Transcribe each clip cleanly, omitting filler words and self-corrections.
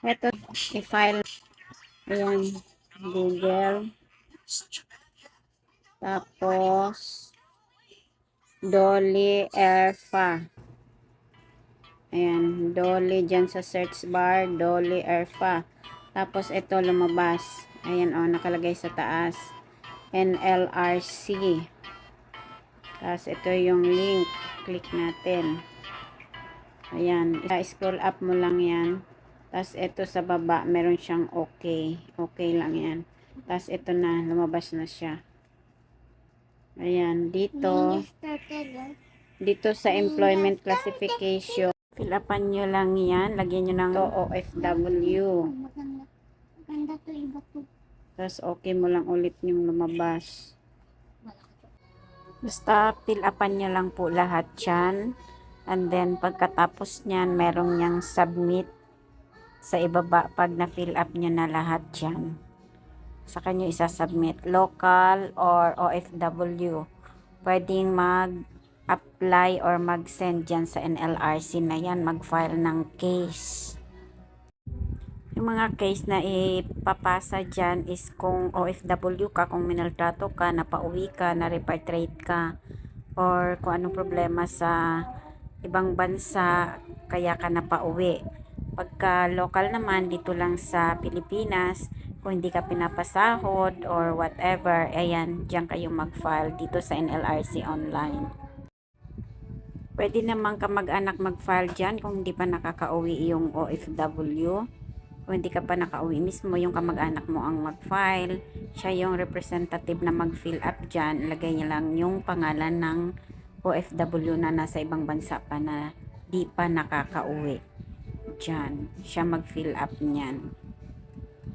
Ito, i-file. Ayan, Google. Tapos, Dolly Erfa. Ayan, Dolly dyan sa search bar, Dolly Erfa. Tapos, ito lumabas. Ayan, oh, nakalagay sa taas. NLRC. Tapos, ito yung link. Click natin. Ayan, scroll up mo lang yan. Tapos, ito sa baba, meron siyang okay. Okay lang yan. Tapos, ito na, lumabas na siya. Ayan, dito sa employment classification, fill upan nyo lang yan, lagyan nyo ng OFW. Maganda to, iba to. Tapos okay mo lang ulit yung lumabas. Basta fill upan nyo lang po lahat yan. And then pagkatapos nyan, merong niyang submit sa ibaba pag na-fill up nyo na lahat yan. Saka nyo isasubmit, local or OFW. Pwedeng mag-apply or mag-send dyan sa NLRC na yan, mag-file ng case. Yung mga case na ipapasa dyan is kung OFW ka, kung minaltrato ka, napauwi ka, na-repatriate ka, or kung anong problema sa ibang bansa, kaya ka napauwi. Pagka local naman, dito lang sa Pilipinas, kung hindi ka pinapasahod or whatever, ayan, diyan kayo mag-file dito sa NLRC online. Pwede naman ka mag-anak mag-file dyan kung hindi pa nakakauwi yung OFW. Kung hindi ka pa nakauwi, mismo yung kamag-anak mo ang mag-file. Siya yung representative na mag-fill up dyan. Lagay niya lang yung pangalan ng OFW na nasa ibang bansa pa na di pa nakakauwi. Dyan, siya mag-fill up niyan.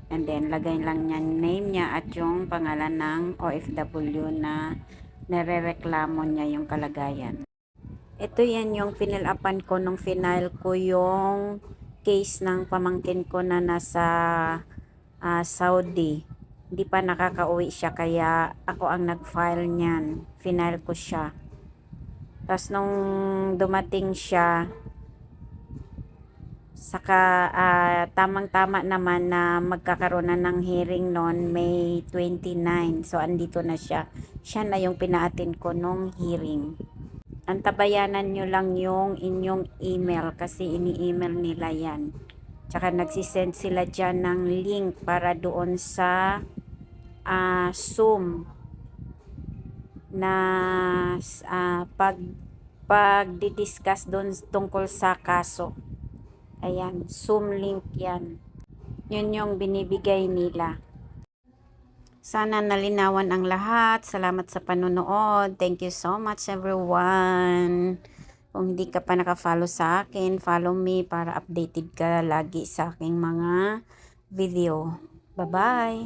And then, lagay lang niya name niya at yung pangalan ng OFW na nare-reklamo niya yung kalagayan. Ito yan yung final upan ko nung final ko yung case ng pamangkin ko na nasa Saudi. Hindi pa nakakauwi siya kaya ako ang nag-file niyan. Final ko siya. Tapos nung dumating siya, saka tamang-tama naman na magkakaroon na ng hearing noon May 29. So andito na siya. Siya na yung pinaatin ko nung hearing. Antabayanan nyo lang yung inyong email kasi ini-email nila yan. Tsaka nagsisend sila dyan ng link para doon sa Zoom na pag-discuss doon tungkol sa kaso. Ayan, Zoom link yan. Yun yung binibigay nila. Sana nalinawan ang lahat. Salamat sa panonood. Thank you so much everyone. Kung hindi ka pa naka-follow sa akin, follow me para updated ka lagi sa aking mga video. Bye-bye!